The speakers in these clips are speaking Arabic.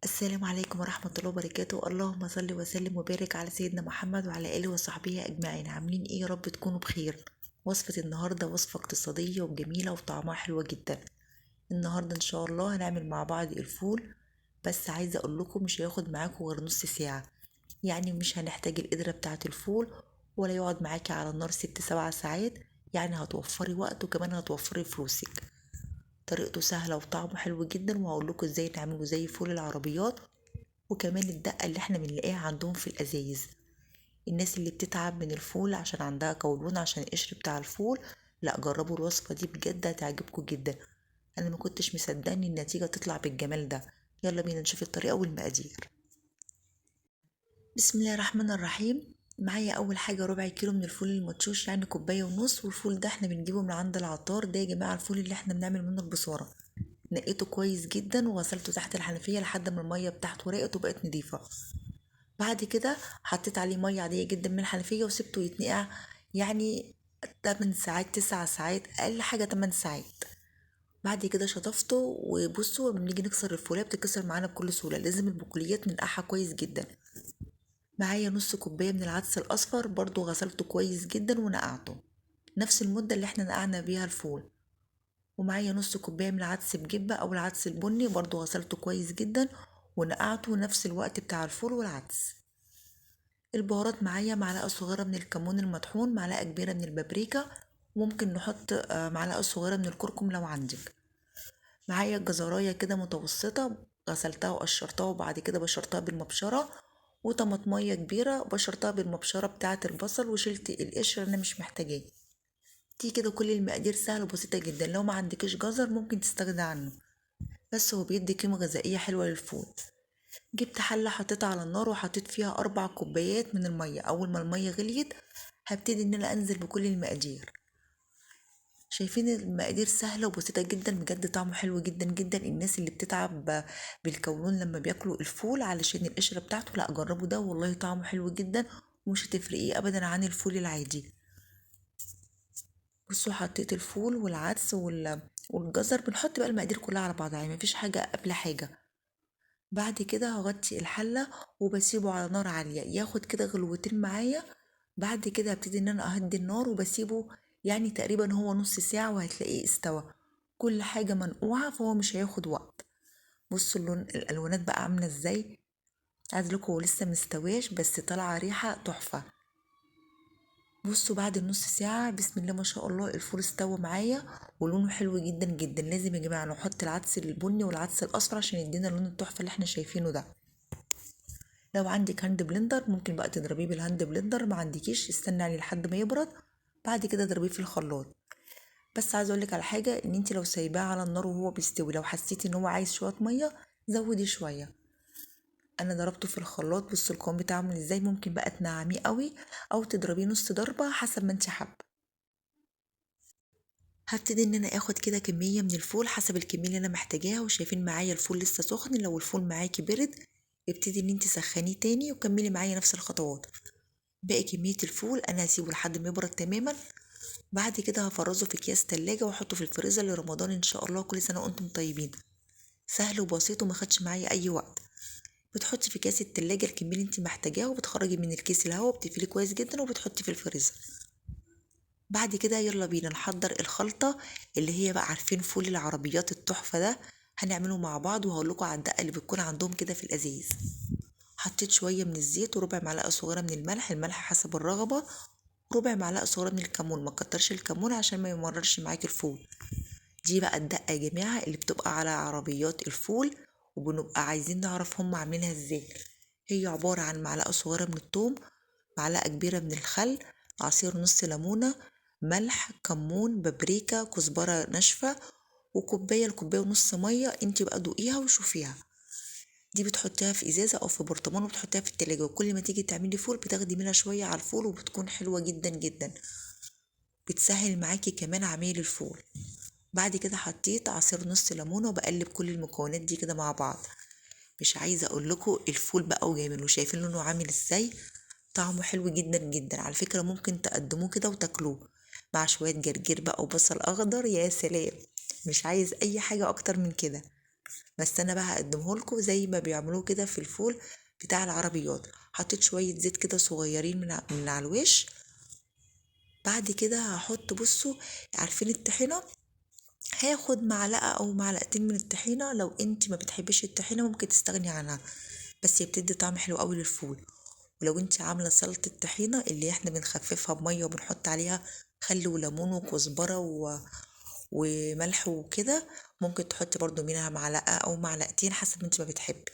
السلام عليكم ورحمة الله وبركاته. اللهم صل وسلم وبارك على سيدنا محمد وعلى آله وصحبه أجمعين. عاملين إيه؟ يا رب تكونوا بخير. وصفة النهاردة وصفة اقتصادية وجميلة وطعمها حلوة جدا. النهاردة إن شاء الله هنعمل مع بعض الفول. بس عايزة أقول لكم مش هياخد معاكم غير نص ساعة. يعني مش هنحتاج القدرة بتاعة الفول، ولا يقعد معاكي على النار 6 7 ساعات. يعني هتوفري وقت وكمان هتوفري فلوسك. طريقته سهلة وطعمه حلو جدا، وهقول لكم ازاي نعمله زي فول العربيات. وكمان الدقة اللي احنا بنلاقيها عندهم في الأزايز. الناس اللي بتتعب من الفول عشان عندها قولون عشان القشر بتاع الفول، لا جربوا الوصفة دي بجد هتعجبكم جدا. انا ما كنتش مصدقه ان النتيجة تطلع بالجمال ده. يلا بينا نشوف الطريقة والمقادير. بسم الله الرحمن الرحيم. معايا اول حاجة ربع كيلو من الفول المدشوش، يعني كوباية ونص. والفول ده احنا بنجيبه من عند العطار. ده يا جماعة الفول اللي احنا بنعمل منه البصارة. نقيته كويس جدا وغسلته تحت الحنفية لحد ما المية بتاعته ورقت وبقت نضيفة. بعد كده حطيت عليه ميه عاديه جدا من الحنفيه وسبته يتنقع. يعني 8 ساعات 9 ساعات، اقل حاجه 8 ساعات. بعد كده شطفته. وبصوا لما نيجي نكسر الفوليه بتتكسر معانا بكل سهوله. لازم البقوليات ننقعها كويس جدا. معايا نص كوبايه من العدس الاصفر، برضو غسلته كويس جدا ونقعته نفس المده اللي احنا نقعنا بيها الفول. ومعايا نص كوبايه من العدس بجبه او العدس البني، برضو غسلته كويس جدا ونقعته نفس الوقت بتاع الفول والعدس. البهارات معايا معلقة صغيرة من الكمون المطحون، معلقة كبيرة من البابريكا. وممكن نحط معلقة صغيرة من الكركم لو عندك. معايا جزراية كده متوسطة، غسلتها وقشرتها وبعد كده بشرتها بالمبشرة. وطماطمية كبيرة بشرتها بالمبشرة بتاعة البصل وشلت القشر انا مش محتاجاه. دي كده كل المقادير سهلة وبسيطة جدا. لو ما عندكش جزر ممكن تستغنى عنه، بس هو بيدي قيمة غذائية حلوة للفول. جبت حلة حطيتها على النار وحطيت فيها 4 كوبايات من المية. أول ما المية غليت هبتدي إن أنا أنزل بكل المقادير. شايفين المقادير سهلة وبسيطة جدا، بجد طعمه حلو جدا جدا. الناس اللي بتتعب بالقولون لما بياكلوا الفول علشان القشرة بتاعته، لا جربوا ده والله طعمه حلو جدا. ومش هتفرقيه أبدا عن الفول العادي. بصوا حطيت الفول والعدس والجزر. بنحط بقى المقادير كلها على بعضها، يعني مفيش حاجة قبل حاجة. بعد كده هغطي الحلة وبسيبه على نار عالية ياخد كده غلوتين معايا. بعد كده هبتدي ان انا اهدي النار وبسيبه. يعني تقريبا هو نص ساعة وهتلاقيه استوى. كل حاجة منقوعة فهو مش هياخد وقت. بصوا اللون الالوانات بقى عاملة ازاي. عايز لكم هو لسه مستواش بس طالعة ريحة تحفة. بصوا بعد النص ساعة بسم الله ما شاء الله الفول استوى معايا. ولونه حلو جدا جدا. لازم يا جماعة نحط العدس البني والعدس الأصفر عشان يدينا اللون التحفة اللي احنا شايفينه ده. لو عندك هاند بلندر ممكن بقى تضربيه بالهاند بلندر، ما عندكيش استني عليه لحد ما يبرد. بعد كده اضربيه في الخلاط. بس عايزه اقولك على حاجه، ان انت لو سايباه على النار وهو بيستوي لو حسيتي ان هو عايز شويه ميه زودي شويه. انا ضربته في الخلاط. بصوا القوام بتاعه عامل ازاي. ممكن بقى تنعميه قوي او تضربيه نص ضربه حسب ما انت حابه. هبتدي ان انا اخد كده كميه من الفول حسب الكميه اللي انا محتاجاها. وشايفين معايا الفول لسه سخن. لو الفول معاكي برد ابتدي ان انت سخنيه تاني وكملي معايا نفس الخطوات. باقي كمية الفول أنا هسيبه لحد ما يبرد تماما. بعد كده هفرزه في أكياس تلاجة وأحطه في الفريزر لرمضان إن شاء الله. كل سنة وأنتم طيبين. سهل وبسيط وما خدش معايا أي وقت. بتحطي في كاس التلاجة الكمية اللي انت محتاجاها وبتخرجي من الكيس الهواء وبتقفلي كويس جدا وبتحطي في الفريزر. بعد كده يلا بينا نحضر الخلطة اللي هي بقى عارفين فول العربيات التحفة ده. هنعمله مع بعض وهقولكوا على الدقة اللي بتكون عندهم كده في الأزايز. حطيت شوية من الزيت وربع معلقة صغيرة من الملح. الملح حسب الرغبة. ربع معلقة صغيرة من الكمون. ما تكترش الكمون عشان ما يمررش معاكي الفول. دي بقى الدقة يا جماعة اللي بتبقى على عربيات الفول. وبنبقى عايزين نعرف هم عاملينها ازاي. هي عبارة عن معلقة صغيرة من الثوم، معلقة كبيرة من الخل، عصير نص ليمونة، ملح، كمون، بابريكا، كزبرة ناشفة، وكوباية لكوباية ونص مية. انتي بقى دوقيها وشوفيها. دي بتحطيها في ازازة او في برطمان وبتحطيها في التلاجة. وكل ما تيجي تعملي فول بتاخدي منها شوية على الفول وبتكون حلوة جدا جدا. بتسهل معاكي كمان عمايل الفول. بعد كده حطيت عصير نص ليمونة وبقلب كل المكونات دي كده مع بعض. مش عايزة اقول لكم الفول بقى وجامد. وشايفين لونه عامل ازاي. طعمه حلو جدا جدا على فكرة. ممكن تقدموه كده وتاكلوه مع شوية جرجير بقى وبصل اخضر. يا سلام. مش عايز اي حاجة اكتر من كده. بس انا بقى هقدمه لكم زي ما بيعملوه كده في الفول بتاع العربيات. حطيت شويه زيت كده صغيرين من على الوش. بعد كده هحط، بصوا، عارفين الطحينه؟ هاخد معلقه او معلقتين من الطحينه. لو انت ما بتحبيش الطحينه ممكن تستغني عنها، بس هي بتدي طعم حلو قوي للفول. ولو انت عامله سلطه طحينه اللي احنا بنخففها بميه وبنحط عليها خل وليمون وكزبره وملح وكده، ممكن تحطي برضو منها معلقه او معلقتين حسب انت ما بتحبي.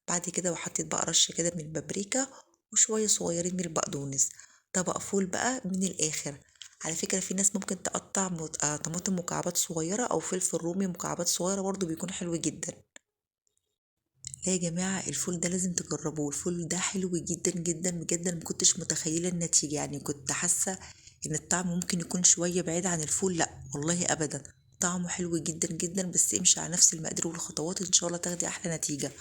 بعد كده وحطيت بقى رشه كده من البابريكا وشويه صغيرين من البقدونس. طبق فول بقى من الاخر. على فكره في ناس ممكن تقطع طماطم مكعبات صغيره او فلفل رومي مكعبات صغيره، برضو بيكون حلو جدا. لا يا جماعة، الفول ده لازم تجربوه. الفول ده حلو جدا جدا بجد. انا مكنتش متخيلة النتيجة، يعني كنت حاسة ان الطعم ممكن يكون شوية بعيد عن الفول. لا والله ابدا، طعمه حلو جدا جدا. بس امشي على نفس المقادير والخطوات ان شاء الله تاخدي احلى نتيجة.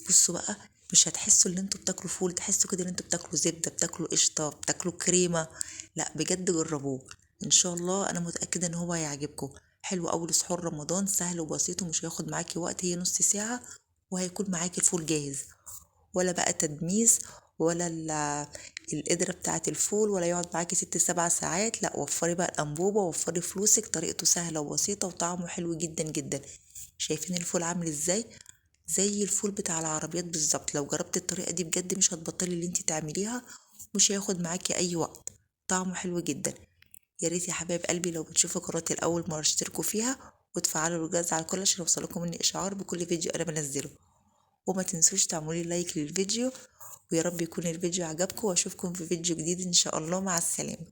بصوا بقى، مش هتحسوا ان انتوا بتاكلوا فول، تحسوا كده ان انتوا بتاكلوا زبدة، بتاكلوا قشطة، بتاكلوا كريمة. لا بجد جربوه ان شاء الله، انا متأكدة ان هو هيعجبكم. حلو اول سحور رمضان، سهل وبسيط ومش هياخد معاكي وقت، هي نص ساعة وهيكون معاكي الفول جاهز. ولا بقى تدميس، ولا القدرة بتاعة الفول، ولا يقعد معاكي 6 7 ساعات. لا، وفري بقى الأنبوبة، وفري فلوسك. طريقته سهلة وبسيطة وطعمه حلو جدا جدا. شايفين الفول عامل ازاي؟ زي الفول بتاع العربيات بالظبط. لو جربت الطريقة دي بجد مش هتبطلي اللي انتي تعمليها، مش هياخد معاكي اي وقت. طعمه حلو جدا. يا ريت يا حبايب قلبي لو بتشوفوا قناتي لأول مرة اشتركوا فيها وتفعلوا الجرس على الكل عشان يوصلكم مني اشعار بكل فيديو انا بنزله. وما تنسوش تعملوا لايك للفيديو. ويا رب يكون الفيديو عجبكم، واشوفكم في فيديو جديد ان شاء الله. مع السلامة.